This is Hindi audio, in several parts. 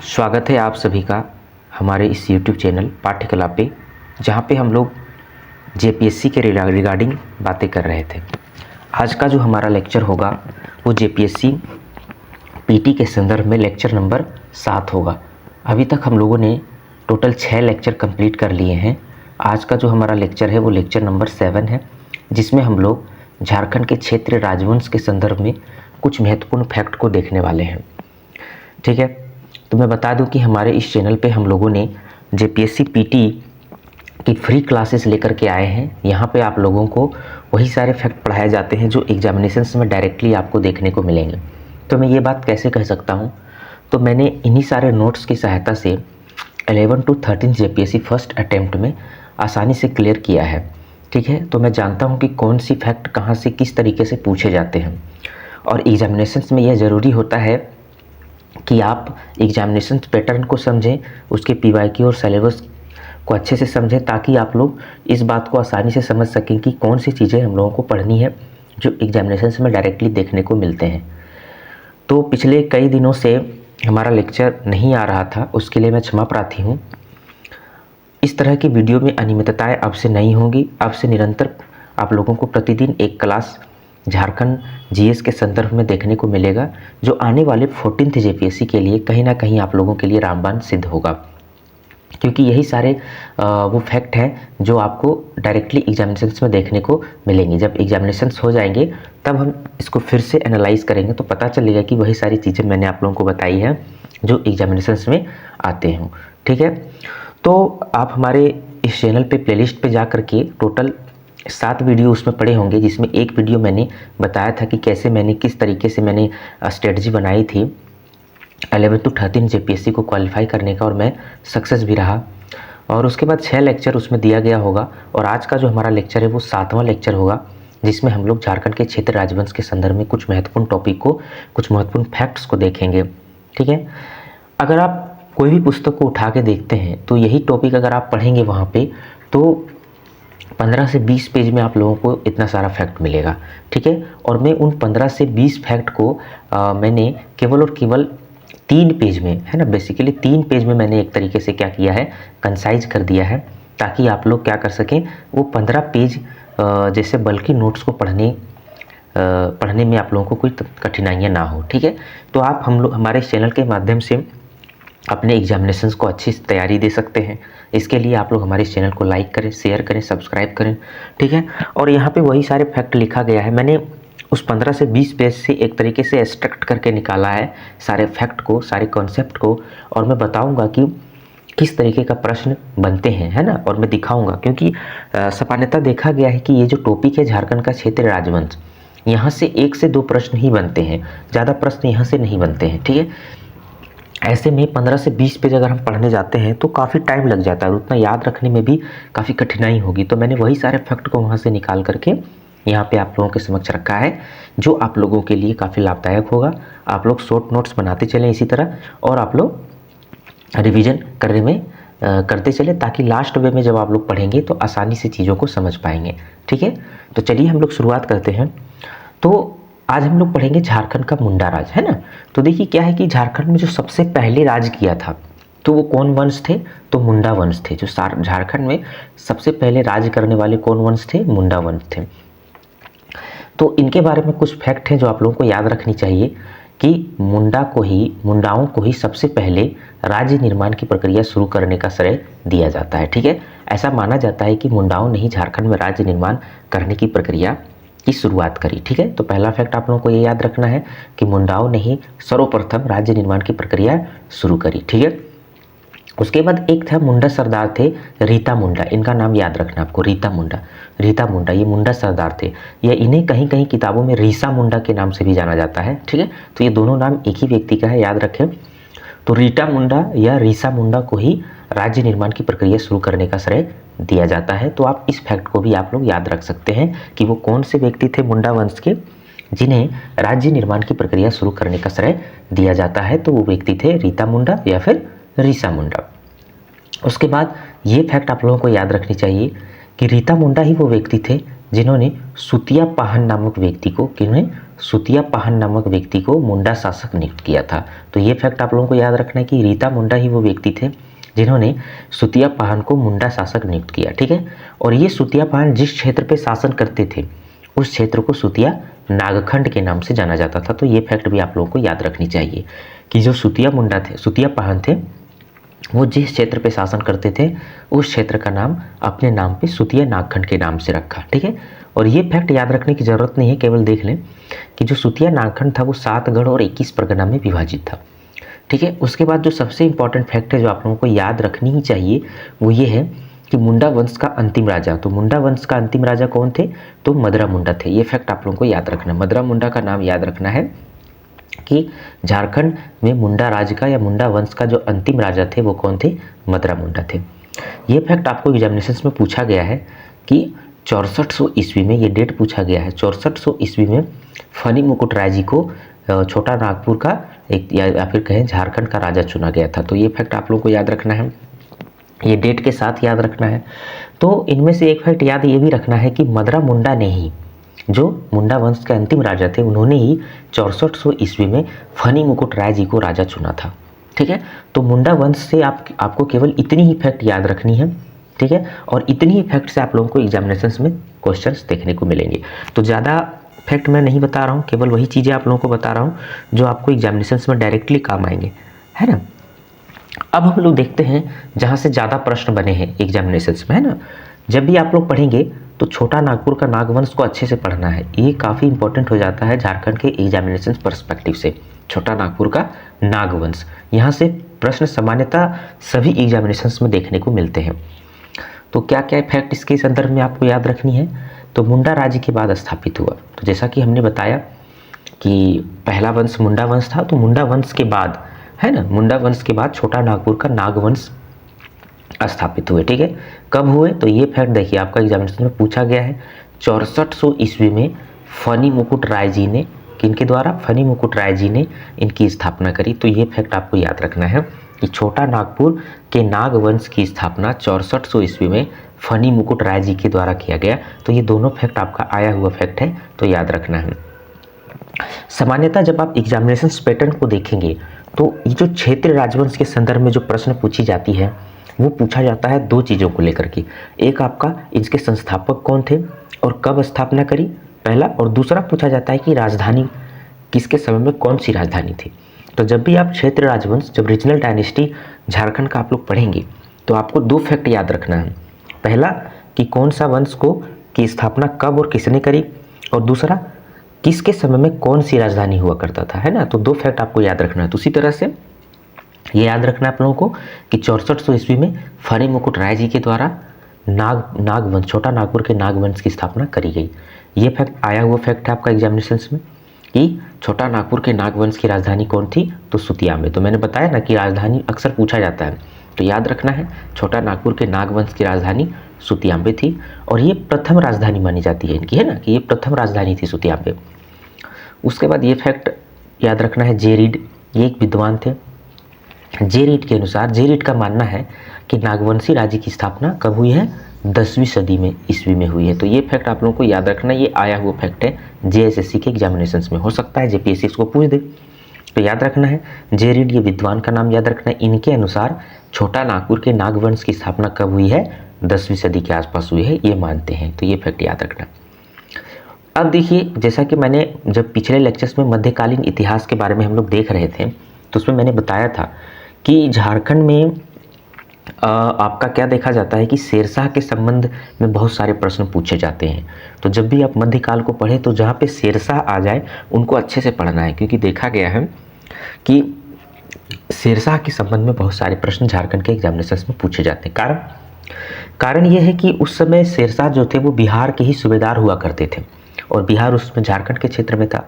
स्वागत है आप सभी का हमारे इस YouTube चैनल पाठ्यकला पे, जहाँ पे हम लोग जेपीएससी के रिगार्डिंग बातें कर रहे थे। आज का जो हमारा लेक्चर होगा वो जेपीएससी पीटी के संदर्भ में लेक्चर नंबर 7 होगा। अभी तक हम लोगों ने टोटल 6 लेक्चर कंप्लीट कर लिए हैं। आज का जो हमारा लेक्चर है वो लेक्चर नंबर 7 है, जिसमें हम लोग झारखंड के क्षेत्रीय राजवंश के संदर्भ में कुछ महत्वपूर्ण फैक्ट को देखने वाले हैं। ठीक है, तो मैं बता दूं कि हमारे इस चैनल पे हम लोगों ने जेपीएससी पीटी की फ्री क्लासेस लेकर के आए हैं। यहाँ पे आप लोगों को वही सारे फैक्ट पढ़ाए जाते हैं जो एग्जामिनेशंस में डायरेक्टली आपको देखने को मिलेंगे। तो मैं ये बात कैसे कह सकता हूँ, तो मैंने इन्हीं सारे नोट्स की सहायता से 11 to 13 जेपीएससी फर्स्ट अटैम्प्ट में आसानी से क्लियर किया है। ठीक है, तो मैं जानता हूँ कि कौन सी फैक्ट कहाँ से किस तरीके से पूछे जाते हैं, और एग्जामिनेशंस में यह ज़रूरी होता है कि आप एग्जामिनेशन पैटर्न को समझें, उसके पीवाईक्यू और सिलेबस को अच्छे से समझें, ताकि आप लोग इस बात को आसानी से समझ सकें कि कौन सी चीज़ें हम लोगों को पढ़नी है जो एग्जामिनेशन में डायरेक्टली देखने को मिलते हैं। तो पिछले कई दिनों से हमारा लेक्चर नहीं आ रहा था, उसके लिए मैं क्षमा प्रार्थी हूँ। इस तरह की वीडियो में अनियमितताएँ अब से नहीं होंगी। अब से निरंतर आप लोगों को प्रतिदिन एक क्लास झारखंड जीएस के संदर्भ में देखने को मिलेगा, जो आने वाले 14th जेपीएससी के लिए कहीं ना कहीं आप लोगों के लिए रामबाण सिद्ध होगा, क्योंकि यही सारे वो फैक्ट हैं जो आपको डायरेक्टली एग्जामिनेशंस में देखने को मिलेंगे। जब एग्जामिनेशंस हो जाएंगे तब हम इसको फिर से एनालाइज करेंगे, तो पता चलेगा कि वही सारी चीज़ें मैंने आप लोगों को बताई हैं जो एग्जामिनेशंस में आते हैं। ठीक है, तो आप हमारे इस चैनल पे प्लेलिस्ट पे जा करके टोटल 7 वीडियो उसमें पड़े होंगे, जिसमें एक वीडियो मैंने बताया था कि कैसे मैंने किस तरीके से मैंने स्ट्रेटजी बनाई थी 11 to 13 जेपीएससी को क्वालिफाई करने का, और मैं सक्सेस भी रहा। और उसके बाद 6 लेक्चर उसमें दिया गया होगा, और आज का जो हमारा लेक्चर है वो 7वां लेक्चर होगा, जिसमें हम लोग झारखंड के क्षेत्र राजवंश के संदर्भ में कुछ महत्वपूर्ण टॉपिक को, कुछ महत्वपूर्ण फैक्ट्स को देखेंगे। ठीक है, अगर आप कोई भी पुस्तक को उठा के देखते हैं तो यही टॉपिक अगर आप पढ़ेंगे वहाँ पे, तो 15 से 20 पेज में आप लोगों को इतना सारा फैक्ट मिलेगा। ठीक है, और मैं उन 15 से 20 फैक्ट को मैंने केवल और केवल 3 पेज में, है ना, बेसिकली 3 पेज में मैंने एक तरीके से क्या किया है, कंसाइज कर दिया है, ताकि आप लोग क्या कर सकें, वो 15 पेज जैसे बल्कि नोट्स को पढ़ने में आप लोगों को कोई कठिनाइयाँ ना हो। ठीक है, तो आप हम लोग हमारे चैनल के माध्यम से अपने एग्जामिनेशंस को अच्छी तैयारी दे सकते हैं। इसके लिए आप लोग हमारे इस चैनल को लाइक करें, शेयर करें, सब्सक्राइब करें। ठीक है, और यहाँ पे वही सारे फैक्ट लिखा गया है। मैंने उस 15 से 20 पेज से एक तरीके से एक्सट्रैक्ट करके निकाला है सारे फैक्ट को, सारे कॉन्सेप्ट को, और मैं बताऊँगा कि किस तरीके का प्रश्न बनते हैं, है ना, और मैं दिखाऊँगा, क्योंकि सामान्यतः देखा गया है कि ये जो टॉपिक है झारखंड का क्षेत्रीय राजवंश, यहाँ से 1 से 2 प्रश्न ही बनते हैं, ज़्यादा प्रश्न यहाँ से नहीं बनते हैं। ठीक है, ऐसे में 15 से 20 पेज अगर हम पढ़ने जाते हैं तो काफ़ी टाइम लग जाता है, और उतना याद रखने में भी काफ़ी कठिनाई होगी। तो मैंने वही सारे फैक्ट को वहाँ से निकाल करके यहाँ पे आप लोगों के समक्ष रखा है, जो आप लोगों के लिए काफ़ी लाभदायक होगा। आप लोग शॉर्ट नोट्स बनाते चलें इसी तरह, और आप लोग रिवीजन करने में करते चले, ताकि लास्ट वे में जब आप लोग पढ़ेंगे तो आसानी से चीज़ों को समझ पाएंगे। ठीक है, तो चलिए हम लोग शुरुआत करते हैं। तो आज हम लोग पढ़ेंगे झारखंड का मुंडा राज, है ना। तो देखिए क्या है कि झारखंड में जो सबसे पहले राज किया था तो वो कौन वंश थे, तो मुंडा वंश थे। जो झारखंड में सबसे पहले राज करने वाले कौन वंश थे, मुंडा वंश थे। तो इनके बारे में कुछ फैक्ट हैं जो आप लोगों को याद रखनी चाहिए, कि मुंडाओं को ही सबसे पहले राज्य निर्माण की प्रक्रिया शुरू करने का श्रेय दिया जाता है। ठीक है, ऐसा माना जाता है कि मुंडाओं ने ही झारखंड में राज्य निर्माण करने की प्रक्रिया की शुरुआत करी। ठीक है, तो पहला फैक्ट आप लोगों को ये याद रखना है कि मुंडाओं ने ही सर्वप्रथम राज्य निर्माण की प्रक्रिया शुरू करी। ठीक है, उसके बाद एक था मुंडा सरदार थे, रीता मुंडा। इनका नाम याद रखना आपको, रीता मुंडा, ये मुंडा सरदार थे। या इन्हें कहीं कहीं किताबों में रीसा मुंडा के नाम से भी जाना जाता है। ठीक है, तो ये दोनों नाम एक ही व्यक्ति का है, याद रखें। तो रीटा मुंडा या रीसा मुंडा को ही राज्य निर्माण की प्रक्रिया शुरू करने का श्रेय दिया जाता है। तो आप इस फैक्ट को भी आप लोग याद रख सकते हैं कि वो कौन से व्यक्ति थे मुंडा वंश के, जिन्हें राज्य निर्माण की प्रक्रिया शुरू करने का श्रेय दिया जाता है। तो वो व्यक्ति थे रीता मुंडा या फिर रीसा मुंडा। उसके बाद ये फैक्ट आप लोगों को याद रखनी चाहिए कि रीता मुंडा ही वो व्यक्ति थे जिन्होंने सुतिया पाहन नामक व्यक्ति को, किन्होंने सुतियापाहन नामक व्यक्ति को मुंडा शासक नियुक्त किया था। तो ये फैक्ट आप लोगों को याद रखना है कि रीता मुंडा ही वो व्यक्ति थे जिन्होंने सुतियापाहन को मुंडा शासक नियुक्त किया। ठीक है, और ये सुतियापाहन जिस क्षेत्र पे शासन करते थे उस क्षेत्र को सुतिया नागखंड के नाम से जाना जाता था। तो ये फैक्ट भी आप लोगों को याद रखनी चाहिए कि जो सुतियापाहन थे वो जिस क्षेत्र पे शासन करते थे उस क्षेत्र का नाम अपने नाम पे सुतिया नागखंड के नाम से रखा। ठीक है, और ये फैक्ट याद रखने की ज़रूरत नहीं है, केवल देख लें कि जो सुतिया नागखंड था वो 7 गढ़ और 21 परगना में विभाजित था। ठीक है, उसके बाद जो सबसे इंपॉर्टेंट फैक्ट है जो आप लोगों को याद रखनी ही चाहिए वो ये है कि मुंडा वंश का अंतिम राजा, तो मुंडा वंश का अंतिम राजा कौन थे? तो मदरा मुंडा थे। ये फैक्ट आप लोगों को याद रखना है। मदरा मुंडा का नाम याद रखना है कि झारखंड में मुंडा राज का या मुंडा वंश का जो अंतिम राजा थे वो कौन थे? मदरा मुंडा थे। ये फैक्ट आपको एग्जामिनेशन में पूछा गया है कि 6400 ईस्वी में, ये डेट पूछा गया है, 6400 ईस्वी में फनी मुकुट राय जी को छोटा नागपुर का एक या फिर कहें झारखंड का राजा चुना गया था। तो ये फैक्ट आप लोगों को याद रखना है, ये डेट के साथ याद रखना है। तो इनमें से एक फैक्ट याद ये भी रखना है कि मदरा मुंडा ने ही, जो मुंडा वंश के अंतिम राजा थे, उन्होंने ही 6400 ईस्वी में फनी मुकुट राय जी को राजा चुना था। ठीक है, तो मुंडा वंश से आपको केवल इतनी ही फैक्ट याद रखनी है। ठीक है, और इतनी ही फैक्ट से आप लोगों को एग्जामिनेशंस में क्वेश्चंस देखने को मिलेंगे। तो ज़्यादा फैक्ट मैं नहीं बता रहा हूँ, केवल वही चीज़ें आप लोगों को बता रहा हूँ जो आपको एग्जामिनेशंस में डायरेक्टली काम आएंगे, है ना। अब हम लोग देखते हैं जहाँ से ज़्यादा प्रश्न बने हैं एग्जामिनेशंस में, है ना। जब भी आप लोग पढ़ेंगे तो छोटा नागपुर का नागवंश को अच्छे से पढ़ना है, ये काफ़ी इंपॉर्टेंट हो जाता है झारखंड के एग्जामिनेशन पर्सपेक्टिव से। छोटा नागपुर का नागवंश, यहाँ से प्रश्न सामान्यतः सभी एग्जामिनेशंस में देखने को मिलते हैं। तो क्या क्या फैक्ट इसके संदर्भ में आपको याद रखनी है? तो मुंडा राज्य के बाद स्थापित हुआ, तो जैसा कि हमने बताया कि पहला वंश मुंडा वंश था, तो मुंडा वंश के बाद, है ना, मुंडा वंश के बाद छोटा नागपुर का नागवंश स्थापित हुए। ठीक है, कब हुए? तो ये फैक्ट देखिए आपका एग्जामिनेशन में पूछा गया है 6400 ईस्वी में फनी मुकुट राय जी ने, किनके द्वारा? फनी मुकुट राय जी ने इनकी स्थापना करी। तो ये फैक्ट आपको याद रखना है कि छोटा नागपुर के नागवंश की स्थापना 6400 ईस्वी में फनी मुकुट राय जी के द्वारा किया गया। तो ये दोनों फैक्ट आपका आया हुआ फैक्ट है, तो याद रखना है। सामान्यतः जब आप एग्जामिनेशन पैटर्न को देखेंगे तो ये जो क्षेत्रीय राजवंश के संदर्भ में जो प्रश्न पूछी जाती है वो पूछा जाता है दो चीज़ों को लेकर के। एक आपका इसके संस्थापक कौन थे और कब स्थापना करी, पहला, और दूसरा पूछा जाता है कि राजधानी किसके समय में कौन सी राजधानी थी। तो जब भी आप क्षेत्र राजवंश, जब रीजनल डायनेस्टी झारखंड का आप लोग पढ़ेंगे तो आपको दो फैक्ट याद रखना है। पहला कि कौन सा वंश को की स्थापना कब और किसने करी, और दूसरा किसके समय में कौन सी राजधानी हुआ करता था, है ना। तो दो फैक्ट आपको याद रखना है। तो उसी तरह से ये याद रखना है आप लोगों को कि 6400 ईस्वी में फनी मुकुट राय जी के द्वारा नागवंश, छोटा नागपुर के नागवंश की स्थापना करी गई। ये फैक्ट आया हुआ फैक्ट है आपका एग्जामिनेशन में कि छोटा नागपुर के नागवंश की राजधानी कौन थी, तो सुतियाम्बे। तो मैंने बताया ना कि राजधानी अक्सर पूछा जाता है, तो याद रखना है छोटा नागपुर के नागवंश की राजधानी सुतियाम्बे थी, और ये प्रथम राजधानी मानी जाती है इनकी, है ना, कि ये प्रथम राजधानी थी सुतियाम्बे। उसके बाद ये फैक्ट याद रखना है, जे रीड, ये एक विद्वान थे। जे रीड के अनुसार, जे रीड का मानना है कि नागवंशी राज्य की स्थापना कब हुई है, 10वीं सदी में, ईस्वी में हुई है। तो ये फैक्ट आप लोगों को याद रखना, ये आया हुआ फैक्ट है जेएसएससी के एग्जामिनेशंस में, हो सकता है जेपीएससी इसको पूछ दे, तो याद रखना है। जे रीड, ये विद्वान का नाम याद रखना है। इनके अनुसार छोटा नागपुर के नागवंश की स्थापना कब हुई है, 10वीं सदी के आसपास हुई है, ये मानते हैं। तो ये फैक्ट याद रखना। अब देखिए, जैसा कि मैंने जब पिछले लेक्चर्स में मध्यकालीन इतिहास के बारे में हम लोग देख रहे थे तो उसमें मैंने बताया था कि झारखंड में आपका क्या देखा जाता है कि शेरशाह के संबंध में बहुत सारे प्रश्न पूछे जाते हैं। तो जब भी आप मध्यकाल को पढ़ें तो जहाँ पे शेरशाह आ जाए उनको अच्छे से पढ़ना है, क्योंकि देखा गया है कि शेरशाह के संबंध में बहुत सारे प्रश्न झारखंड के एग्जामिनेशन में पूछे जाते हैं। कारण ये है कि उस समय शेरशाह जो थे वो बिहार के ही सूबेदार हुआ करते थे, और बिहार उसमें झारखंड के क्षेत्र में था,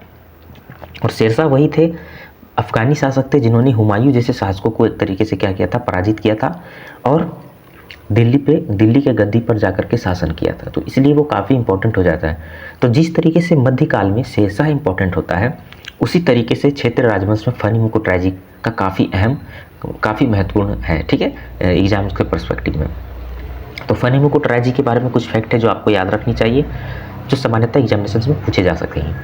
और शेरशाह वही थे अफगानी शासक थे जिन्होंने हुमायूं जैसे शासकों को एक तरीके से क्या किया था, पराजित किया था, और दिल्ली के गद्दी पर जाकर के शासन किया था। तो इसलिए वो काफ़ी इंपॉर्टेंट हो जाता है। तो जिस तरीके से मध्यकाल में शेरशाह इंपॉर्टेंट होता है, उसी तरीके से क्षेत्र राजवंश में फनी मुकुट राय जी का काफ़ी महत्वपूर्ण है। ठीक है, एग्जाम्स के पर्सपेक्टिव में। तो फनी मुकुट राय जी के बारे में कुछ फैक्ट है जो आपको याद रखनी चाहिए, जो सामान्यतः एग्जामिनेशन में पूछे जा सकते हैं।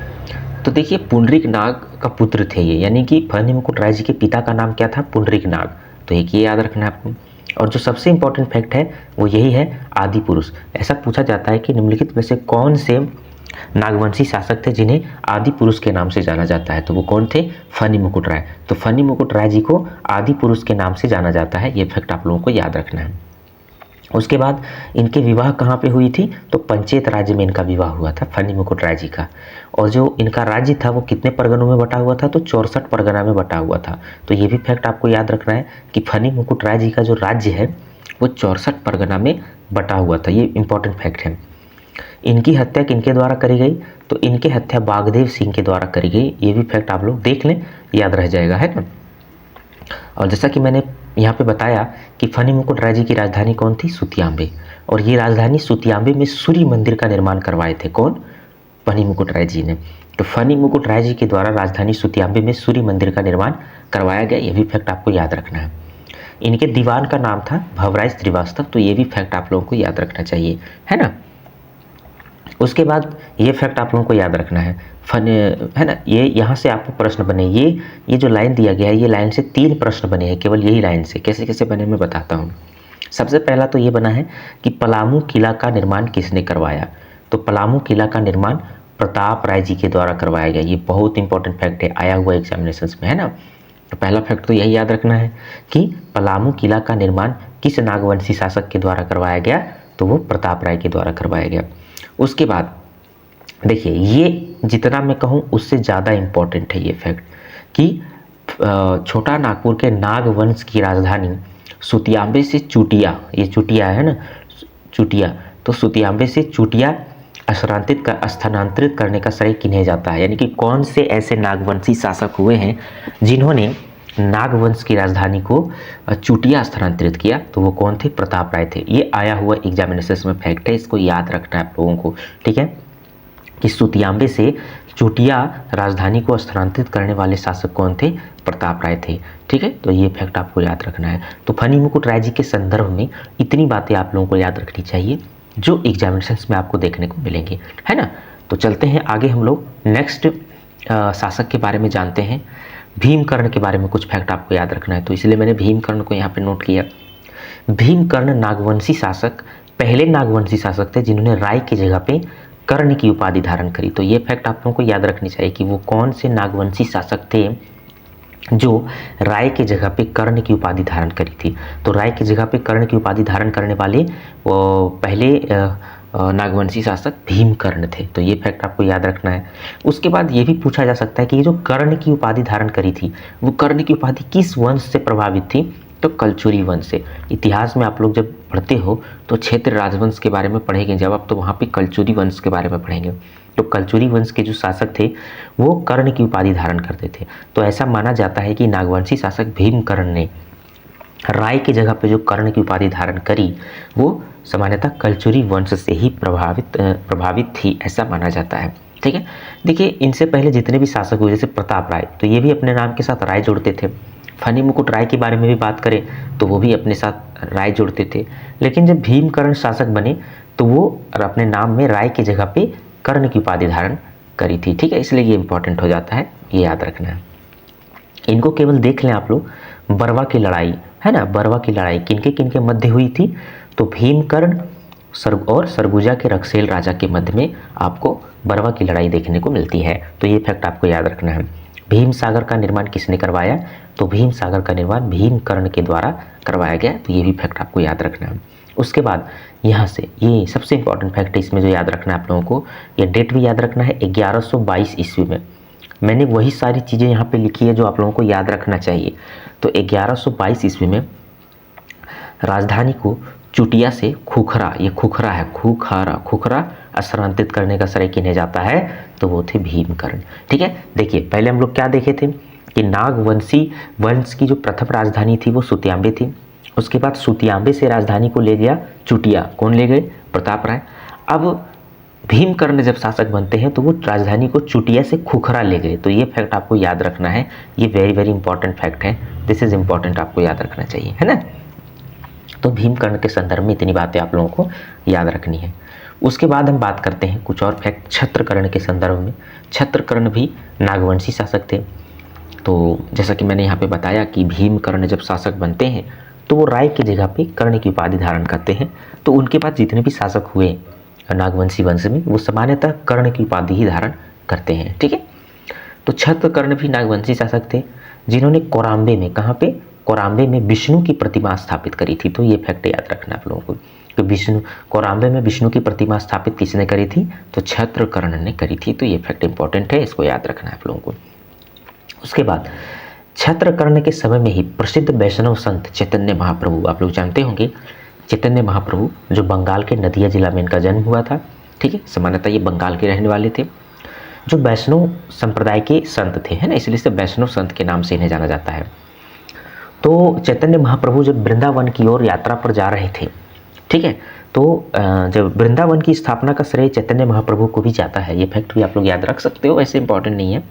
तो देखिए पुंडरीक नाग का पुत्र थे ये, यानी कि फनी मुकुट राय जी के पिता का नाम क्या था? पुंडरीक नाग। तो एक ये याद रखना है आपको। और जो सबसे इंपॉर्टेंट फैक्ट है वो यही है, आदि पुरुष। ऐसा पूछा जाता है कि निम्नलिखित में से कौन से नागवंशी शासक थे जिन्हें आदि पुरुष के नाम से जाना जाता है? तो वो कौन थे? फनी मुकुट राय। तो फनी मुकुट राय जी को आदि पुरुष के नाम से जाना जाता है, ये फैक्ट आप लोगों को याद रखना है। उसके बाद इनके विवाह कहाँ पे हुई थी? तो पंचेत राज्य में इनका विवाह हुआ था फनी मुकुट राय जी का। और जो इनका राज्य था वो कितने परगनों में बटा हुआ था? तो 64 परगना में बटा हुआ था। तो ये भी फैक्ट आपको याद रखना है कि फनी मुकुट राय जी का जो राज्य है वो 64 परगना में बटा हुआ था। ये इंपॉर्टेंट फैक्ट है। इनकी हत्या किनके द्वारा करी गई? तो इनकी हत्या बागदेव सिंह के द्वारा करी गई। ये भी फैक्ट आप लोग देख लें, याद रह जाएगा, है ना। और जैसा कि मैंने यहाँ पे बताया कि फनी मुकुट राय जी की राजधानी कौन थी? सुतियांबे। और ये राजधानी सुतियांबे में सूर्य मंदिर का निर्माण करवाए थे। कौन? फनी मुकुट राय जी ने। तो फनी मुकुट राय जी के द्वारा राजधानी सुतियांबे में सूर्य मंदिर का निर्माण करवाया गया। ये भी फैक्ट आपको याद रखना है। इनके दीवान का नाम था भवराज श्रीवास्तव। तो ये भी फैक्ट आप लोगों को याद रखना चाहिए, है ना। उसके बाद ये फैक्ट आप लोगों को याद रखना है, है ना। ये यहाँ से आपको प्रश्न बने, ये जो लाइन दिया गया है, ये लाइन से 3 प्रश्न बने हैं, केवल यही लाइन से। कैसे कैसे बने मैं बताता हूँ। सबसे पहला तो ये बना है कि पलामू किला का निर्माण किसने करवाया? तो पलामू किला का निर्माण प्रताप राय जी के द्वारा करवाया गया। ये बहुत इंपॉर्टेंट फैक्ट है, आया हुआ एग्जामिनेशन में, है ना। तो पहला फैक्ट तो यही याद रखना है कि पलामू किला का निर्माण किस नागवंशी शासक के द्वारा करवाया गया? तो वो प्रताप राय के द्वारा करवाया गया। उसके बाद देखिए, ये जितना मैं कहूँ उससे ज़्यादा इम्पोर्टेंट है ये फैक्ट कि छोटा नागपुर के नागवंश की राजधानी सुतियांबे से चुटिया, ये चुटिया है ना, चुटिया, तो सुतियांबे से चुटिया स्थानांतरित करने का श्रेय किन्हें जाता है? यानी कि कौन से ऐसे नागवंशी शासक हुए हैं जिन्होंने नागवंश की राजधानी को चुटिया स्थानांतरित किया? तो वो कौन थे? प्रताप राय थे। ये आया हुआ एग्जामिनेशन में फैक्ट है, इसको याद रखना है आप लोगों को, ठीक है। कि सुतियांबे से चुटिया राजधानी को स्थानांतरित करने वाले शासक कौन थे? प्रताप राय थे, ठीक है। तो ये फैक्ट आपको याद रखना है। तो फनी मुकुट राय जी के संदर्भ में इतनी बातें आप लोगों को याद रखनी चाहिए जो एग्जामिनेशंस में आपको देखने को मिलेंगे, है ना। तो चलते हैं आगे, हम लोग नेक्स्ट शासक के बारे में जानते हैं। भीमकर्ण के बारे में कुछ फैक्ट आपको याद रखना है, तो इसलिए मैंने भीमकर्ण को यहाँ पे नोट किया। भीमकर्ण नागवंशी शासक, पहले नागवंशी शासक थे जिन्होंने राय की जगह पे कर्ण की उपाधि धारण करी। तो ये फैक्ट आप लोगों को याद रखनी चाहिए कि वो कौन से नागवंशी शासक थे जो राय की जगह पे कर्ण की उपाधि धारण करी थी। तो राय की जगह पे कर्ण की उपाधि धारण करने वाले वो पहले नागवंशी शासक भीमकर्ण थे। तो ये फैक्ट आपको याद रखना है। उसके बाद ये भी पूछा जा सकता है कि ये जो कर्ण की उपाधि धारण करी थी वो कर्ण की उपाधि किस वंश से प्रभावित थी? तो कलचुरी वंश से। इतिहास में आप लोग जब पढ़ते हो तो क्षेत्र राजवंश के बारे में पढ़ेंगे जब आप, तो वहाँ पे कलचुरी वंश के बारे में पढ़ेंगे। तो कलचुरी वंश के जो शासक थे वो कर्ण की उपाधि धारण करते थे। तो ऐसा माना जाता है कि नागवंशी शासक भीमकर्ण ने राय की जगह पे जो कर्ण की उपाधि धारण करी वो सामान्यतः कलचुरी वंश से ही प्रभावित थी, ऐसा माना जाता है, ठीक है। देखिए, इनसे पहले जितने भी शासक हुए जैसे प्रताप राय, तो ये भी अपने नाम के साथ राय जोड़ते थे। फनी मुकुट राय के बारे में भी बात करें तो वो भी अपने साथ राय जोड़ते थे। लेकिन जब भीमकर्ण शासक बने तो वो अपने नाम में राय की जगह पे कर्ण की उपाधि धारण करी थी, ठीक है। इसलिए ये इंपॉर्टेंट हो जाता है, ये याद रखना है। इनको केवल देख लें आप लोग, बरवा की लड़ाई, है ना, बरवा की लड़ाई किनके किनके मध्य हुई थी? तो भीमकर्ण और सरगुजा के रक्सेल राजा के मध्य में आपको बरवा की लड़ाई देखने को मिलती है। तो ये फैक्ट आपको याद रखना है। भीम सागर का निर्माण किसने करवाया? तो भीम सागर का निर्माण भीमकर्ण के द्वारा करवाया गया। तो ये भी फैक्ट आपको याद रखना है। उसके बाद यहाँ से ये सबसे इंपॉर्टेंट फैक्ट है, इसमें जो याद रखना है आप लोगों को, ये डेट भी याद रखना है, 1122 ईस्वी में। मैंने वही सारी चीज़ें यहाँ पे लिखी है जो आप लोगों को याद रखना चाहिए। तो 1122 ईस्वी में राजधानी को चुटिया से खुखरा, ये खुखरा है, खुखरा स्थानांतरित करने का श्रेय किन्हें जाता है? तो वो थे भीमकर्ण, ठीक है। देखिए, पहले हम लोग क्या देखे थे कि नागवंशी वंश की जो प्रथम राजधानी थी वो सुतियांबे थी। उसके बाद सुतियांबे से राजधानी को ले गया चुटिया, कौन ले गए? प्रताप राय। अब भीमकर्ण जब शासक बनते हैं तो वो राजधानी को चुटिया से खुखरा ले गए। तो ये फैक्ट आपको याद रखना है, ये वेरी वेरी इंपॉर्टेंट फैक्ट है, दिस इज इंपॉर्टेंट, आपको याद रखना चाहिए, है ना। तो भीमकर्ण के संदर्भ में इतनी बातें आप लोगों को याद रखनी है। उसके बाद हम बात करते हैं कुछ और फैक्ट छत्रकर्ण के संदर्भ में। छत्रकर्ण भी नागवंशी शासक थे। तो जैसा कि मैंने यहाँ पे बताया कि भीमकर्ण जब शासक बनते हैं तो वो राय की जगह पे कर्ण की उपाधि धारण करते हैं। तो उनके बाद जितने भी शासक हुए नागवंशी वंश में वो सामान्यतः कर्ण की उपाधि ही धारण करते हैं। ठीक है, तो छत्रकर्ण भी नागवंशी शासक थे जिन्होंने कोराम्बे में, कहाँ पे, कोराम्बे में विष्णु की प्रतिमा स्थापित करी थी। तो ये फैक्ट याद रखना आप लोगों को कि विष्णु, कोराम्बे में विष्णु की प्रतिमा स्थापित किसने करी थी, तो छत्रकर्ण ने करी थी। तो ये फैक्ट इंपॉर्टेंट है, इसको याद रखना है आप लोगों को। उसके बाद छत्रकर्ण के समय में ही प्रसिद्ध वैष्णव संत चैतन्य महाप्रभु, आप लोग जानते होंगे चैतन्य महाप्रभु जो बंगाल के नदिया जिला में इनका जन्म हुआ था। ठीक है, सामान्यतः ये बंगाल के रहने वाले थे, जो वैष्णव संप्रदाय के संत थे, है ना, इसलिए से वैष्णव संत के नाम से इन्हें जाना जाता है। तो चैतन्य महाप्रभु जब वृंदावन की ओर यात्रा पर जा रहे थे, ठीक है, तो जब वृंदावन की स्थापना का श्रेय चैतन्य महाप्रभु को भी जाता है। ये फैक्ट भी आप लोग याद रख सकते हो, वैसे इंपॉर्टेंट नहीं है।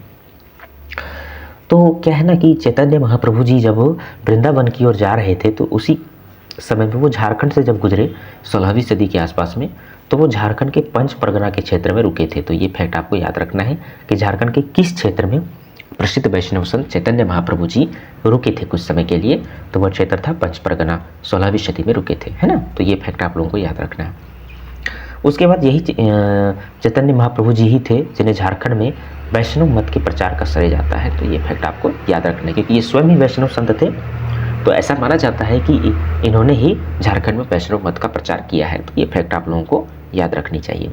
तो क्या है ना कि चैतन्य महाप्रभु जी जब वृंदावन की ओर जा रहे थे तो उसी समय में वो झारखंड से जब गुजरे 16वीं सदी के आसपास में, तो वो झारखंड के पंच परगना के क्षेत्र में रुके थे। तो ये फैक्ट आपको याद रखना है कि झारखंड के किस क्षेत्र में प्रसिद्ध वैष्णव संत चैतन्य महाप्रभु जी रुके थे कुछ समय के लिए। तो वह क्षेत्र था पंच परगना, 16वीं सदी में रुके थे, है ना। तो ये फैक्ट आप लोगों को याद रखना है। उसके बाद यही चैतन्य महाप्रभु जी ही थे जिन्हें झारखंड में वैष्णव मत के प्रचार का श्रेय जाता है। तो ये फैक्ट आपको याद रखना है क्योंकि ये स्वयं ही वैष्णव संत थे। तो ऐसा माना जाता है कि इन्होंने ही झारखंड में वैष्णव मत का प्रचार किया है। तो ये फैक्ट आप लोगों को याद रखनी चाहिए।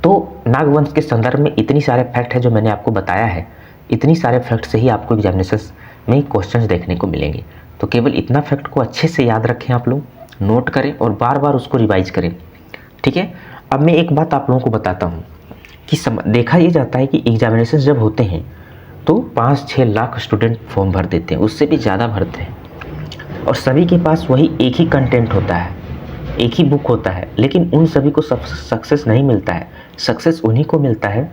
तो नागवंश के संदर्भ में इतनी सारे फैक्ट है जो मैंने आपको बताया है। इतनी सारे फैक्ट से ही आपको एग्जामिनेशन में क्वेश्चंस देखने को मिलेंगे। तो केवल इतना फैक्ट को अच्छे से याद रखें, आप लोग नोट करें और बार बार उसको रिवाइज करें। ठीक है, अब मैं एक बात आप लोगों को बताता हूँ कि देखा ये जाता है कि एग्जामिनेशन जब होते हैं तो 5-6 लाख स्टूडेंट फॉर्म भर देते हैं, उससे भी ज़्यादा भरते हैं और सभी के पास वही एक ही कंटेंट होता है, एक ही बुक होता है, लेकिन उन सभी को सक्सेस नहीं मिलता है। सक्सेस उन्हीं को मिलता है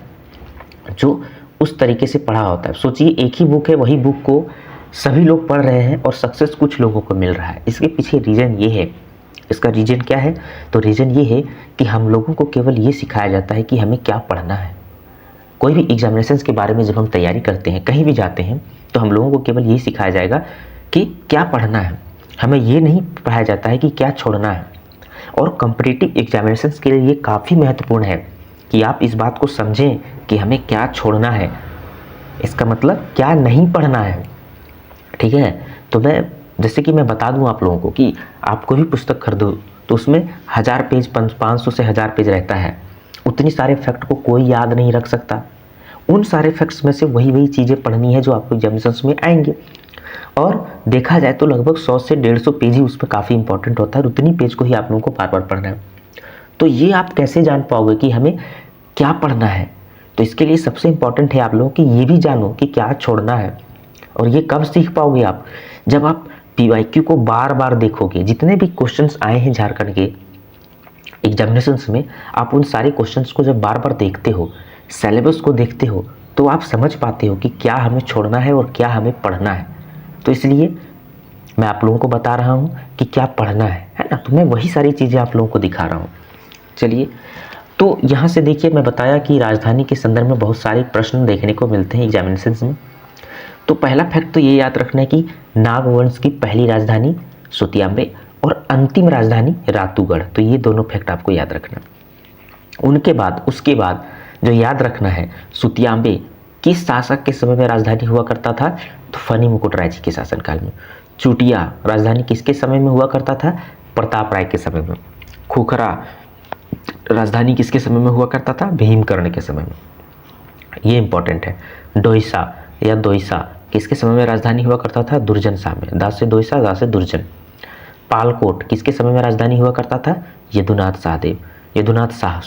जो उस तरीके से पढ़ा होता है। सोचिए एक ही बुक है, वही बुक को सभी लोग पढ़ रहे हैं और सक्सेस कुछ लोगों को मिल रहा है। इसके पीछे रीज़न ये है। इसका रीज़न क्या है? तो रीज़न ये है कि हम लोगों को केवल ये सिखाया जाता है कि हमें क्या पढ़ना है। कोई भी एग्जामिनेशंस के बारे में जब हम तैयारी करते हैं, कहीं भी जाते हैं, तो हम लोगों को केवल यही सिखाया जाएगा कि क्या पढ़ना है। हमें ये नहीं पढ़ाया जाता है कि क्या छोड़ना है। और कॉम्पिटिटिव एग्जामिनेशंस के लिए ये काफ़ी महत्वपूर्ण है कि आप इस बात को समझें कि हमें क्या छोड़ना है, इसका मतलब क्या नहीं पढ़ना है। ठीक है, तो जैसे कि मैं बता दूं आप लोगों को कि आपको भी पुस्तक खरीदो तो उसमें 1000 पेज, 500 से 1000 पेज रहता है। उतनी सारे फैक्ट को कोई याद नहीं रख सकता। उन सारे फैक्ट्स में से वही चीज़ें पढ़नी है जो आपको एग्जामिनेशंस में आएंगे। और देखा जाए तो लगभग 100 से 150 पेज ही उस पर काफ़ी इंपॉर्टेंट होता है और उतनी पेज को ही आप लोगों को बार बार पढ़ना है। तो ये आप कैसे जान पाओगे कि हमें क्या पढ़ना है? तो इसके लिए सबसे इंपॉर्टेंट है आप लोगों कि ये भी जानो कि क्या छोड़ना है। और ये कब सीख पाओगे आप? जब आप PYQ को बार बार देखोगे। जितने भी क्वेश्चंस आए हैं झारखंड के एग्जामिनेशंस में, आप उन सारे क्वेश्चंस को जब बार बार देखते हो, सिलेबस को देखते हो, तो आप समझ पाते हो कि क्या हमें छोड़ना है और क्या हमें पढ़ना है। तो इसलिए मैं आप लोगों को बता रहा हूँ कि क्या पढ़ना है ना। तो मैं वही सारी चीज़ें आप लोगों को दिखा रहा हूँ। चलिए, तो यहाँ से देखिए, मैं बताया कि राजधानी के संदर्भ में बहुत सारे प्रश्न देखने को मिलते हैं एग्जामिनेशंस में। तो पहला फैक्ट तो ये याद रखना है कि नागवंश की पहली राजधानी सुतियाम्बे और अंतिम राजधानी रातूगढ़। तो ये दोनों फैक्ट आपको याद रखना। उसके बाद जो याद रखना है, सुतियाम्बे किस शासक के समय में राजधानी हुआ करता था? तो फनी मुकुट राय जी के शासनकाल में। चुटिया राजधानी किसके समय में हुआ करता था? प्रताप राय के समय में। खुखरा राजधानी किसके समय में हुआ करता था? भीमकर्ण के समय में। ये इंपॉर्टेंट है। दोईसा या दोईसा किसके समय में राजधानी हुआ करता था? दुर्जन शाह में। दा से दोईसा, दा से दुर्जन। पालकोट किसके समय में राजधानी हुआ करता था? यदुनाथ शाह।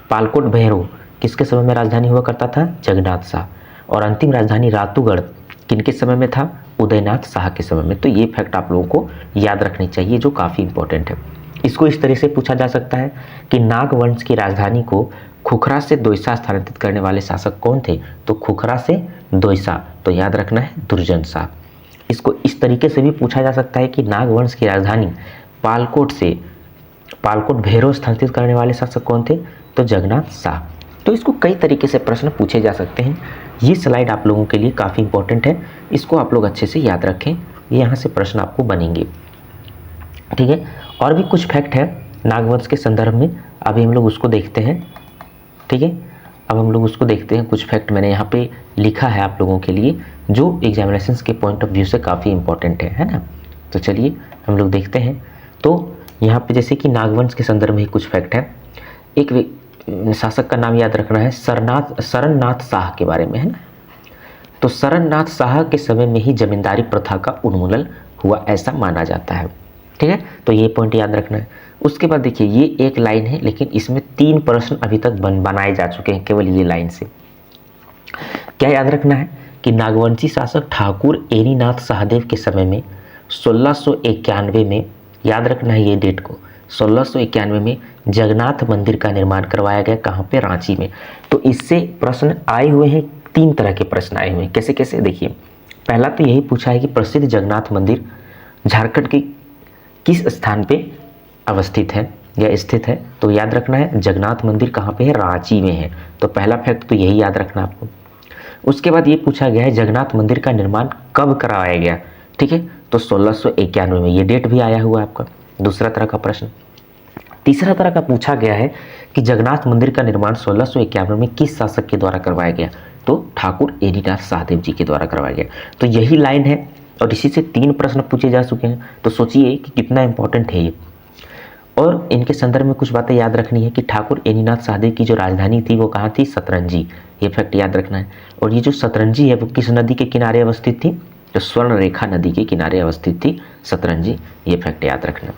पालकोट भैरव किसके समय में राजधानी हुआ करता था? जगन्नाथ शाह। और अंतिम राजधानी रातूगढ़ किनके समय में था? उदयनाथ शाह के समय में। तो ये फैक्ट आप लोगों को याद रखनी चाहिए जो काफ़ी इंपॉर्टेंट है। इसको इस तरह से पूछा जा सकता है कि नागवंश की राजधानी को खुखरा से दोईसा स्थानांतरित करने वाले शासक कौन थे? तो खुखरा से दोईसा, तो याद रखना है दुर्जन शाह। इसको इस तरीके से भी पूछा जा सकता है कि नागवंश की राजधानी पालकोट से पालकोट भैरव स्थानांतरित करने वाले शासक कौन थे? तो जगन्नाथ शाह। तो इसको कई तरीके से प्रश्न पूछे जा सकते हैं। ये स्लाइड आप लोगों के लिए काफ़ी इंपॉर्टेंट है, इसको आप लोग अच्छे से याद रखें, ये यहाँ से प्रश्न आपको बनेंगे। ठीक है, और भी कुछ फैक्ट है नागवंश के संदर्भ में, अभी हम लोग उसको देखते हैं। ठीक है, अब हम लोग उसको देखते हैं। कुछ फैक्ट मैंने यहाँ पे लिखा है आप लोगों के लिए जो एग्जामिनेशंस के पॉइंट ऑफ व्यू से काफ़ी इंपॉर्टेंट है ना। तो चलिए हम लोग देखते हैं। तो यहाँ पे जैसे कि नागवंश के संदर्भ में ही कुछ फैक्ट है। एक शासक का नाम याद रखना है, शरणनाथ शाह के बारे में, है ना। तो शरणनाथ शाह के समय में ही जमींदारी प्रथा का उन्मूलन हुआ ऐसा माना जाता है। ठीक है, तो ये पॉइंट याद रखना है। उसके बाद देखिए ये एक लाइन है, लेकिन इसमें 3 प्रश्न अभी तक बनाए जा चुके हैं केवल ये लाइन से। क्या याद रखना है कि नागवंशी शासक ठाकुर एनीनाथ शाहदेव के समय में 1691 में, याद रखना है ये डेट को, 1691 में जगन्नाथ मंदिर का निर्माण करवाया गया। कहाँ पे? रांची में। तो इससे प्रश्न आए हुए हैं, 3 तरह के प्रश्न आए हुए हैं। कैसे कैसे देखिए, पहला तो यही पूछा है कि प्रसिद्ध जगन्नाथ मंदिर झारखंड के किस स्थान पे अवस्थित है या स्थित है? तो याद रखना है जगन्नाथ मंदिर कहाँ पे है? रांची में है। तो पहला फैक्ट तो यही याद रखना आपको। उसके बाद ये पूछा गया है जगन्नाथ मंदिर का निर्माण कब करवाया गया? ठीक है, तो 1691 में, ये डेट भी आया हुआ है आपका। दूसरा तरह का प्रश्न। तीसरा तरह का पूछा गया है कि जगन्नाथ मंदिर का निर्माण 1691 में किस शासक के द्वारा करवाया गया? तो ठाकुर एनीनाथ शाहदेव जी के द्वारा करवाया गया। तो यही लाइन है और इसी से 3 प्रश्न पूछे जा चुके हैं। तो सोचिए कि कितना इंपॉर्टेंट है ये। और इनके संदर्भ में कुछ बातें याद रखनी है कि ठाकुर एनीनाथ शाहदेव की जो राजधानी थी वो कहाँ थी? सतरंजी। ये फैक्ट याद रखना है। और ये जो सतरंजी है वो किस नदी के किनारे अवस्थित थी? तो स्वर्ण रेखा नदी के किनारे अवस्थित थी सतरंजी। ये फैक्ट याद रखना।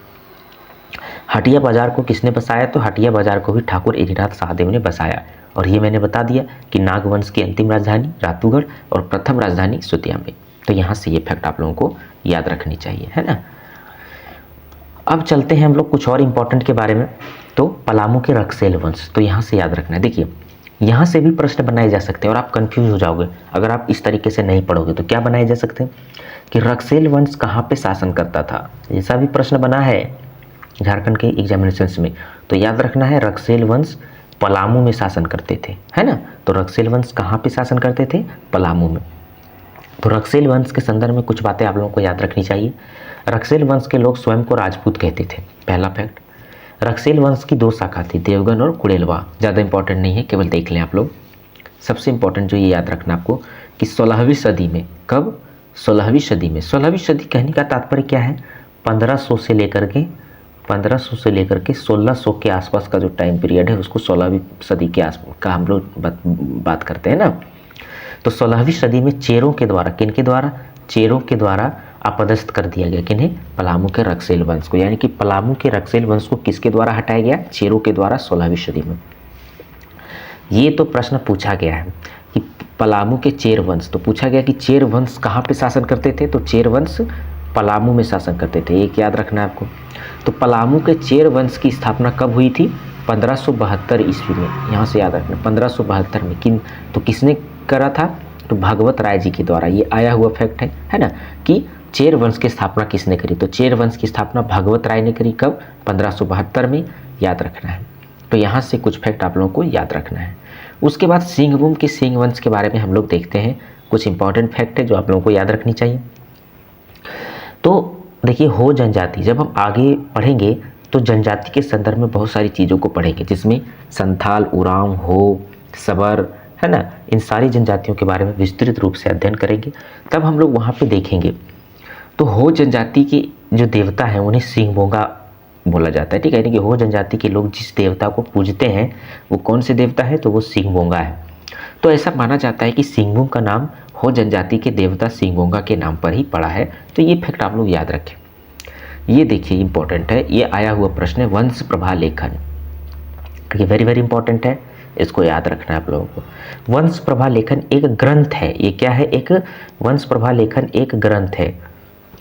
हटिया बाजार को किसने बसाया? तो हटिया बाजार को भी ठाकुर एनीनाथ शाहदेव ने बसाया। और ये मैंने बता दिया कि नागवंश की अंतिम राजधानी रातूगढ़ और प्रथम राजधानी सुतिया में। तो यहाँ से ये फैक्ट आप लोगों को याद रखनी चाहिए, है ना। अब चलते हैं हम लोग कुछ और इम्पोर्टेंट के बारे में। तो पलामू के रक्सेल वंश, तो यहाँ से याद रखना है। देखिए यहाँ से भी प्रश्न बनाए जा सकते हैं और आप कंफ्यूज हो जाओगे अगर आप इस तरीके से नहीं पढ़ोगे। तो क्या बनाए जा सकते हैं कि रक्सेल वंश कहाँ पे शासन करता था? ऐसा भी प्रश्न बना है झारखंड के एग्जामिनेशंस में। तो याद रखना है रक्सेल वंश पलामू में शासन करते थे, है ना। तो रक्सेल वंश कहाँ पे शासन करते थे? पलामू में। तो रक्सेल वंश के संदर्भ में कुछ बातें आप लोगों को याद रखनी चाहिए। रक्सेल वंश के लोग स्वयं को राजपूत कहते थे, पहला फैक्ट। रक्सेल वंश की 2 शाखा थी, देवगन और कुड़ेलवा। ज़्यादा इंपॉर्टेंट नहीं है, केवल देख लें आप लोग। सबसे इंपॉर्टेंट जो ये याद रखना आपको कि 16वीं सदी में, कब? 16वीं सदी में। 16वीं सदी कहने का तात्पर्य क्या है? 1500 से लेकर के 1600 के आसपास का जो टाइम पीरियड है उसको 16वीं सदी के आसपास का हम लोग बात करते हैं ना। तो 16वीं सदी में चेरों के द्वारा, किनके द्वारा? चेरों के द्वारा अपदस्थ कर दिया गया। किन्हें? पलामू के रक्सेल वंश को। यानी कि पलामू के रक्सेल वंश को किसके द्वारा हटाया गया? चेरों के द्वारा 16वीं सदी में। ये तो प्रश्न पूछा गया है कि पलामू के चेर वंश, तो पूछा गया कि चेर वंश कहाँ पे शासन करते थे? तो चेर वंश पलामू में शासन करते थे, एक याद रखना है आपको। तो पलामू के चेर वंश की स्थापना कब हुई थी? 1572 ईस्वी में। यहाँ से याद रखना 1572 में। तो किसने करा था? तो भागवत राय जी के द्वारा। ये आया हुआ फैक्ट है ना, कि चेर वंश की स्थापना किसने करी? तो चेर वंश की स्थापना भागवत राय ने करी। कब? 1572 में। याद रखना है। तो यहाँ से कुछ फैक्ट आप लोगों को याद रखना है। उसके बाद सिंहभूम के सिंह वंश के बारे में हम लोग देखते हैं। कुछ इंपॉर्टेंट फैक्ट है जो आप लोगों को याद रखनी चाहिए। तो देखिए हो जनजाति, जब हम आगे पढ़ेंगे तो जनजाति के संदर्भ में बहुत सारी चीज़ों को पढ़ेंगे, जिसमें संथाल, उरांव, हो, सबर, है ना, इन सारी जनजातियों के बारे में विस्तृत रूप से अध्ययन करेंगे। तब हम लोग वहाँ पे देखेंगे। तो हो जनजाति के जो देवता हैं उन्हें सिंहभोंगा बोला जाता है। ठीक है, यानी कि हो जनजाति के लोग जिस देवता को पूजते हैं वो कौन से देवता है? तो वो सिंहभोंगा है। तो ऐसा माना जाता है कि सिंहभूम का नाम हो जनजाति के देवता सिंहभोंगा के नाम पर ही पड़ा है। तो ये फैक्ट आप लोग याद रखें। ये देखिए इंपॉर्टेंट है, ये आया हुआ प्रश्न है, वंश प्रभा लेखन। ये वेरी वेरी इंपॉर्टेंट है, इसको याद रखना है आप लोगों को। वंश प्रभा लेखन एक ग्रंथ है। ये क्या है? एक वंश प्रभा लेखन एक ग्रंथ है।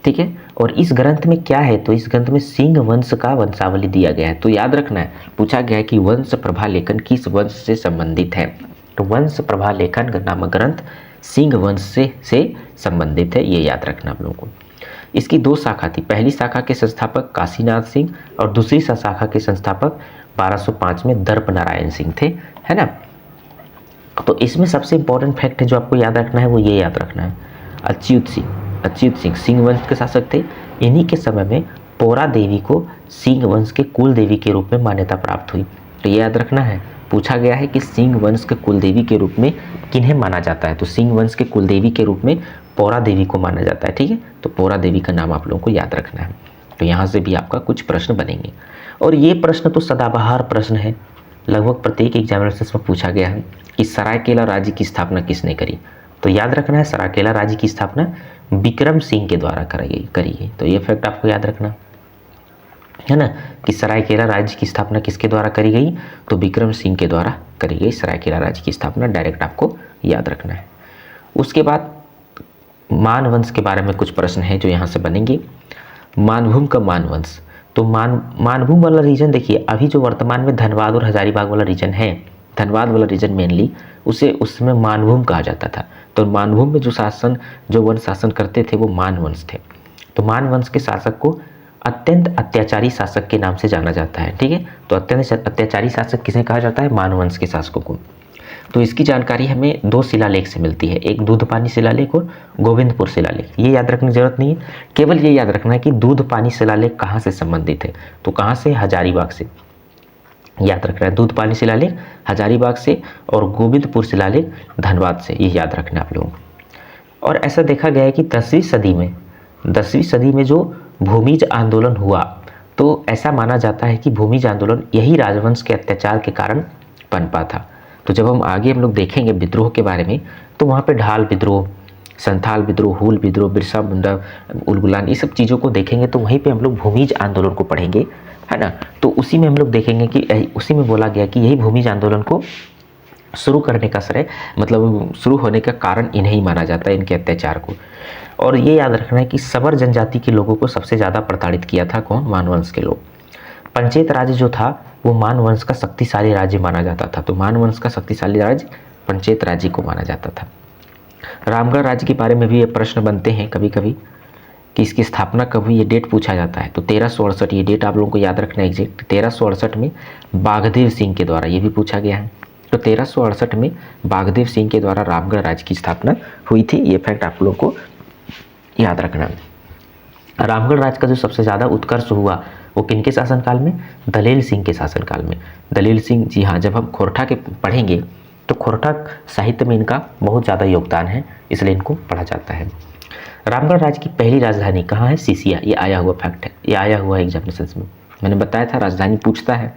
ठीक है, और इस ग्रंथ में क्या है? तो इस ग्रंथ में सिंह वंश का वंशावली दिया गया है। तो याद रखना है, पूछा गया है कि वंश प्रभा लेखन किस वंश से संबंधित है? तो वंश प्रभा लेखन नामक ग्रंथ सिंह वंश से संबंधित है, ये याद रखना आप लोगों को। इसकी 2 शाखा थी, पहली शाखा के संस्थापक काशीनाथ सिंह और दूसरी शाखा के संस्थापक 1205 में दर्प नारायण सिंह थे, है ना। तो इसमें सबसे इंपॉर्टेंट फैक्ट है जो आपको याद रखना है वो ये याद रखना है, अच्युत सिंह सिंह वंश के शासक थे। इन्हीं के समय में पौरा देवी को सिंह वंश के कुल देवी के रूप में मान्यता प्राप्त हुई। तो ये याद रखना है, पूछा गया है कि सिंह वंश के कुल देवी के रूप में किन्हें माना जाता है, तो सिंह वंश के कुल देवी के रूप में पौरा देवी को माना जाता है, ठीक है। तो पौरा देवी का नाम आप लोगों को याद रखना है। तो यहाँ से भी आपका कुछ प्रश्न बनेंगे और ये प्रश्न तो सदाबहार प्रश्न है, लगभग प्रत्येक एग्जामिनेशन में पूछा गया है कि सरायकेला राज्य की स्थापना किसने करी। तो याद रखना है सरायकेला राज्य की स्थापना विक्रम सिंह के द्वारा करी गई। तो ये फैक्ट आपको याद रखना है ना कि सरायकेला राज्य की स्थापना किसके द्वारा करी गई, तो विक्रम सिंह के द्वारा करी गई सरायकेला राज्य की स्थापना, डायरेक्ट आपको याद रखना है। उसके बाद मान वंश के बारे में कुछ प्रश्न है जो यहाँ से बनेंगे। मानभूम का मान वंश, तो मानभूम वाला रीजन देखिए, अभी जो वर्तमान में धनबाद और हजारीबाग वाला रीजन है, धनबाद वाला रीजन मेनली उसे उसमें मानभूम कहा जाता था। तो मानभूम में जो वंश शासन करते थे वो मान वंश थे। तो मान वंश के शासक को अत्यंत अत्याचारी शासक के नाम से जाना जाता है, ठीक है। तो अत्यंत अत्याचारी शासक किसे कहा जाता है, मान वंश के शासकों को। तो इसकी जानकारी हमें 2 शिलालेख से मिलती है, एक दूधपानी शिलालेख और गोविंदपुर शिलालेख। ये याद रखने की जरूरत नहीं है, केवल ये याद रखना है कि दूधपानी शिलालेख कहाँ से संबंधित है, तो कहाँ से, हजारीबाग से। याद रखना है दूधपानी शिलालेख हजारीबाग से और गोविंदपुर शिलालेख धनबाद से, ये याद रखना है आप लोगों को। और ऐसा देखा गया है कि 10वीं सदी में जो भूमिज आंदोलन हुआ, तो ऐसा माना जाता है कि भूमिज आंदोलन यही राजवंश के अत्याचार के कारण पनपा था। तो जब हम लोग देखेंगे विद्रोह के बारे में, तो वहाँ पे ढाल विद्रोह, संथाल विद्रोह, हूल विद्रोह, बिरसा मुंडा उलगुलान, ये सब चीज़ों को देखेंगे तो वहीं पे हम लोग भूमिज आंदोलन को पढ़ेंगे, है ना। तो उसी में हम लोग देखेंगे कि उसी में बोला गया कि यही भूमिज आंदोलन को शुरू करने का श्रेय, मतलब शुरू होने का कारण इन्हें ही माना जाता है, इनके अत्याचार को। और ये याद रखना है कि सबर जनजाति के लोगों को सबसे ज़्यादा प्रताड़ित किया था कौन, मान वंश के लोग। पंचेत राज्य जो था वो मान वंश का शक्तिशाली राज्य माना जाता था, तो मान वंश का शक्तिशाली राज्य पंचेत राज्य को माना जाता था। रामगढ़ राज्य के बारे में भी ये प्रश्न बनते हैं कभी कभी कि इसकी स्थापना कब हुई, ये डेट पूछा जाता है। तो 1368, ये डेट आप लोगों को याद रखना है एग्जैक्ट, 1368 में बाघदेव सिंह के द्वारा, ये भी पूछा गया है। तो 1368 में बाघदेव सिंह के द्वारा रामगढ़ राज्य की स्थापना हुई थी, ये फैक्ट आप लोगों को याद रखना है। रामगढ़ राज्य का जो सबसे ज़्यादा उत्कर्ष हुआ वो किनके शासनकाल में, दलेल सिंह के शासनकाल में। दलेल सिंह, जी हाँ, जब हम खोरठा के पढ़ेंगे तो खोरठा साहित्य में इनका बहुत ज़्यादा योगदान है, इसलिए इनको पढ़ा जाता है। रामगढ़ राज्य की पहली राजधानी कहाँ है, सीसिया, ये आया हुआ फैक्ट है, ये आया हुआ एग्जामिनेशन में, मैंने बताया था राजधानी पूछता है।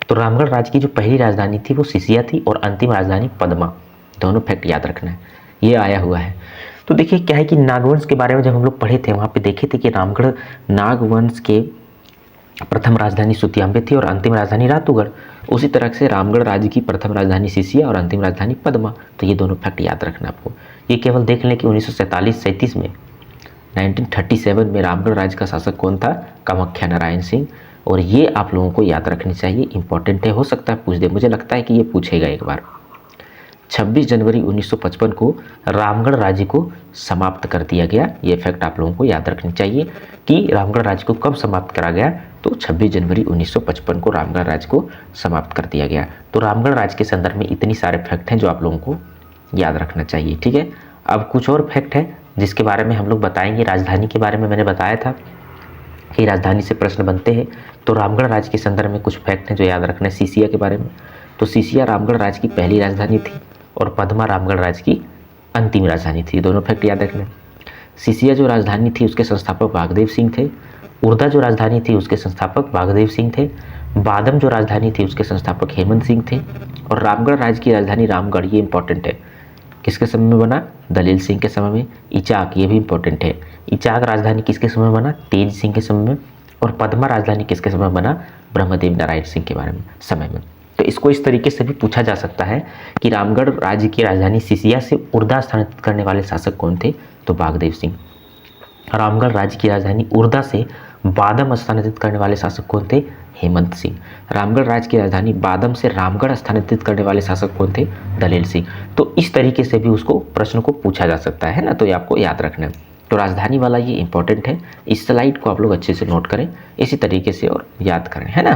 तो रामगढ़ राज्य की जो पहली राजधानी थी वो सीसिया थी और अंतिम राजधानी पद्मा, दोनों फैक्ट याद रखना है, ये आया हुआ है। तो देखिए क्या है कि नागवंश के बारे में जब हम लोग पढ़े थे, वहाँ पे देखे थे कि रामगढ़ नागवंश के प्रथम राजधानी सुतियांबे थी और अंतिम राजधानी रातूगढ़। उसी तरह से रामगढ़ राज्य की प्रथम राजधानी सीसिया और अंतिम राजधानी पद्मा। तो ये दोनों फैक्ट याद रखना आपको। ये केवल देख लें कि 1947-37 में 1937 में रामगढ़ राज्य का शासक कौन था, कामाख्या नारायण सिंह। और ये आप लोगों को याद रखनी चाहिए, इंपॉर्टेंट है, हो सकता है पूछ दे, मुझे लगता है कि ये पूछेगा एक बार। 26 जनवरी 1955 को रामगढ़ राज्य को समाप्त कर दिया गया। ये फैक्ट आप लोगों को याद रखनी चाहिए कि रामगढ़ राज्य को कब समाप्त करा गया, तो 26 जनवरी 1955 को रामगढ़ राज्य को समाप्त कर दिया गया। तो रामगढ़ राज्य के संदर्भ में इतनी सारे फैक्ट हैं जो आप लोगों को याद रखना चाहिए, ठीक है। अब कुछ और फैक्ट है जिसके बारे में हम लोग बताएंगे। राजधानी के बारे में मैंने बताया था कि राजधानी से प्रश्न बनते हैं, तो रामगढ़ राज्य के संदर्भ में कुछ फैक्ट हैं जो याद रखना है। सीसिया के बारे में, तो सीसिया रामगढ़ राज्य की पहली राजधानी थी और पद्मा रामगढ़ राज्य की अंतिम राजधानी थी, दोनों फैक्ट याद रखना। सीसिया जो राजधानी थी उसके संस्थापक बाघदेव सिंह थे। उर्दा जो राजधानी थी उसके संस्थापक बाघदेव सिंह थे। बादम जो राजधानी थी उसके संस्थापक हेमंत सिंह थे। और रामगढ़ राज्य की राजधानी रामगढ़, ये इंपॉर्टेंट है, किसके समय में बना, दलेल सिंह के समय में। इचाक, ये भी इंपॉर्टेंट है, इचाक राजधानी किसके समय में बना, तेज सिंह के समय में। और पद्मा राजधानी किसके समय में बना, ब्रह्मदेव नारायण सिंह के बारे में समय में। तो इसको इस तरीके से भी पूछा जा सकता है कि रामगढ़ राज्य की राजधानी सीसिया से उर्दा स्थानांतरित करने वाले शासक कौन थे, तो बाघदेव सिंह। रामगढ़ राज्य की राजधानी उर्दा से बादम स्थानांतरित करने वाले शासक कौन थे? हेमंत सिंह। रामगढ़ राज्य की राजधानी बादम से रामगढ़ स्थानांतरित करने वाले शासक कौन थे? दलेल सिंह। तो इस तरीके से भी उसको प्रश्न को पूछा जा सकता है ना, तो ये आपको याद रखना है। तो राजधानी वाला ये इंपॉर्टेंट है, इस स्लाइड को आप लोग अच्छे से नोट करें, इसी तरीके से और याद करें, है ना।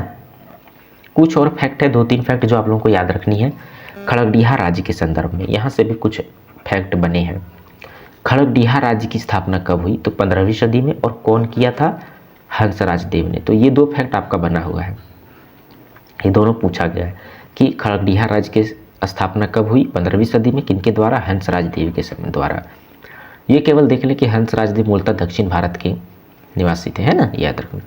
कुछ और फैक्ट है, 2-3 फैक्ट जो आप लोगों को याद रखनी है खड़गडिहा राज्य के संदर्भ में। यहाँ से भी कुछ फैक्ट बने हैं। खड़गडिहा राज्य की स्थापना कब हुई? तो 15वीं सदी में। और कौन किया था? हंसराज देव ने। तो ये 2 फैक्ट आपका बना हुआ है, ये दोनों पूछा गया है कि खड़गडिहा राज्य की स्थापना कब हुई? 15वीं सदी में। किनके द्वारा? हंसराज देव के समय द्वारा। ये केवल देख लें कि हंसराज देव मूलतः दक्षिण भारत के निवासी थे, है ना, याद रखना।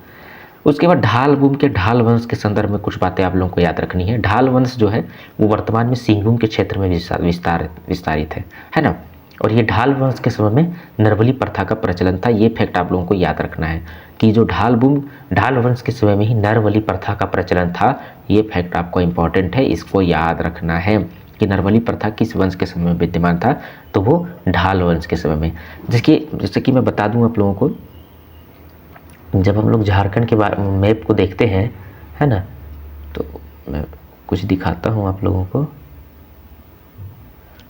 उसके बाद ढाल के ढाल वंश के संदर्भ में कुछ बातें आप लोगों को याद रखनी है। ढाल वंश जो है वो वर्तमान में सिंहभूम के क्षेत्र में विस्तारित है ना। और ये ढाल वंश के समय में नरवली प्रथा का प्रचलन था। ये फैक्ट आप लोगों को याद रखना है कि जो ढाल वंश के समय में ही नरवली प्रथा का प्रचलन था। ये फैक्ट आपको इंपॉर्टेंट है, इसको याद रखना है कि नरवली प्रथा किस वंश के समय में विद्यमान था? तो वो ढाल वंश के समय में। जैसे कि मैं बता दूं आप लोगों को, जब हम लोग झारखंड के मैप को देखते हैं, है ना, तो मैं कुछ दिखाता हूँ आप लोगों को।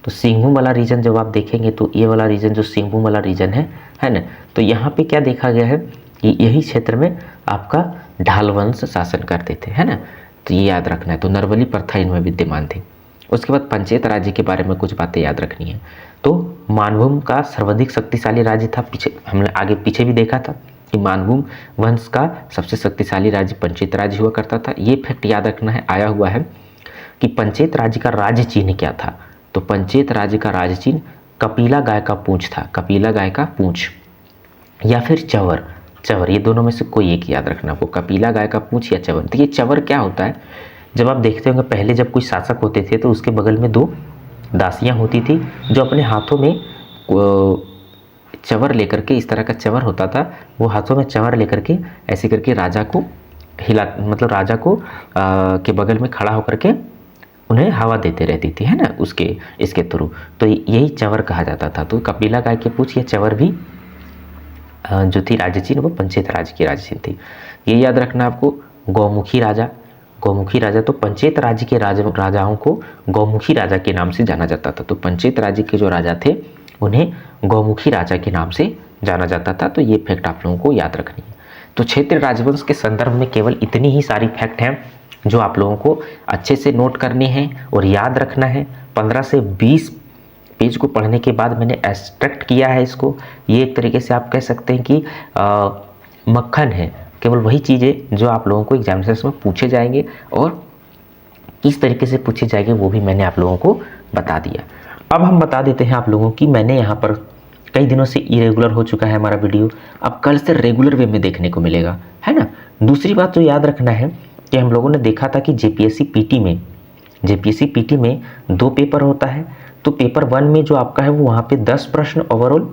तो सिंहभूम वाला रीजन जब आप देखेंगे तो ये वाला रीजन जो सिंहभूम वाला रीजन है ना, तो यहाँ पे क्या देखा गया है कि यही क्षेत्र में आपका ढाल वंश शासन करते थे, है ना। तो ये याद रखना है। तो नरवली प्रथा इनमें विद्यमान थी। उसके बाद पंचेत राज्य के बारे में कुछ बातें याद रखनी है। तो मानभूम का सर्वाधिक शक्तिशाली राज्य था। हमने आगे पीछे भी देखा था कि मानभूम वंश का सबसे शक्तिशाली राज्य पंचेत राज्य हुआ करता था। ये फैक्ट याद रखना है, आया हुआ है कि पंचेत राज्य का राज्य चिन्ह क्या था? तो पंचेत राज्य का राज्य चिन्ह कपिला गाय का पूंछ था। कपिला गाय का पूंछ या फिर चवर, ये दोनों में से कोई एक याद रखना आपको, कपिला गाय का पूंछ या चवर। देखिए चवर क्या होता है, जब आप देखते होंगे पहले जब कोई शासक होते थे तो उसके बगल में 2 दासियां होती थी जो अपने हाथों में चवर लेकर के, इस तरह का चवर होता था, वो हाथों में चवर लेकर के ऐसे करके राजा को मतलब राजा को के बगल में खड़ा होकर के उन्हें हवा देते रहती थी, है ना, इसके थ्रू। तो यही चवर कहा जाता था। तो कपिला गाय के पूंछ या चवर भी जो थी राज्य चिन्ह, वो पंचेत राज्य की राज्य चिन्ह थी। ये याद रखना आपको। गौमुखी राजा, तो पंचेत राज्य के राजाओं को गौमुखी राजा के नाम से जाना जाता था। तो पंचेत राज्य के जो राजा थे उन्हें गौमुखी राजा के नाम से जाना जाता था। तो ये फैक्ट आप लोगों को याद रखनी है। तो क्षेत्रीय राजवंश के संदर्भ में केवल इतनी ही सारी फैक्ट हैं जो आप लोगों को अच्छे से नोट करने हैं और याद रखना है। 15 से 20 पेज को पढ़ने के बाद मैंने एक्सट्रैक्ट किया है इसको। ये एक तरीके से आप कह सकते हैं कि मक्खन है, केवल वही चीज़ें जो आप लोगों को एग्जामिनेशन में पूछे जाएंगे और किस तरीके से पूछे जाएंगे वो भी मैंने आप लोगों को बता दिया। अब हम बता देते हैं आप लोगों की, मैंने यहाँ पर कई दिनों से इरेगुलर हो चुका है हमारा वीडियो, अब कल से रेगुलर वे में देखने को मिलेगा, है ना। दूसरी बात तो याद रखना है कि हम लोगों ने देखा था कि जेपीएससी पीटी में 2 पेपर होता है। तो पेपर 1 में जो आपका है वो वहाँ पे 10 प्रश्न ओवरऑल,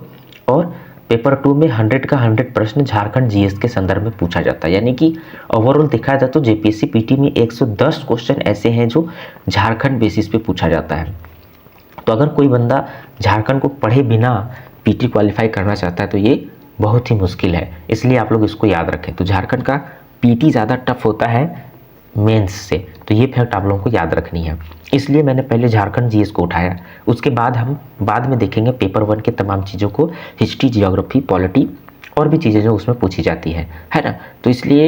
और पेपर 2 में 100 का 100 प्रश्न झारखंड जीएस के संदर्भ में पूछा जाता है। यानी कि ओवरऑल देखा जाए तो जेपीएससी पीटी में 110 क्वेश्चन ऐसे हैं जो झारखंड बेसिस पे पूछा जाता है। तो अगर कोई बंदा झारखंड को पढ़े बिना पीटी क्वालिफाई करना चाहता है तो ये बहुत ही मुश्किल है, इसलिए आप लोग इसको याद रखें। तो झारखंड का पीटी ज़्यादा टफ होता है मेंस से, तो ये फैक्ट आप लोगों को याद रखनी है। इसलिए मैंने पहले झारखंड जीएस को उठाया, उसके बाद हम बाद में देखेंगे पेपर 1 के तमाम चीज़ों को, हिस्ट्री, जियोग्राफी, पॉलिटी और भी चीज़ें जो उसमें पूछी जाती है ना। तो इसलिए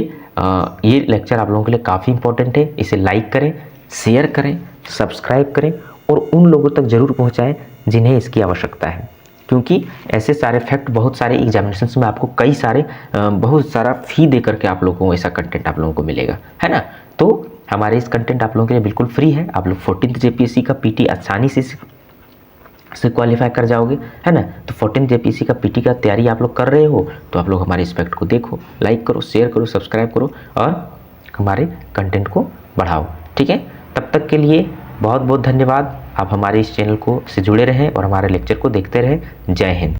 ये लेक्चर आप लोगों के लिए काफ़ी इंपॉर्टेंट है। इसे लाइक करें, शेयर करें, सब्सक्राइब करें और उन लोगों तक ज़रूर पहुँचाएँ जिन्हें इसकी आवश्यकता है, क्योंकि ऐसे सारे फैक्ट बहुत सारे एग्जामिनेशंस में आपको बहुत सारा फी दे करके आप लोगों को ऐसा कंटेंट आप लोगों को मिलेगा, है ना। तो हमारे इस कंटेंट आप लोगों के लिए बिल्कुल फ्री है। आप लोग 14th जेपीएससी का पीटी आसानी से क्वालिफाई कर जाओगे, है ना। तो 14th जेपीएससी का पीटी का तैयारी आप लोग कर रहे हो तो आप लोग हमारे इस फैक्ट को देखो, लाइक करो, शेयर करो, सब्सक्राइब करो और हमारे कंटेंट को बढ़ाओ, ठीक है। तब तक के लिए बहुत बहुत धन्यवाद। आप हमारे इस चैनल को से जुड़े रहें और हमारे लेक्चर को देखते रहें। जय हिंद।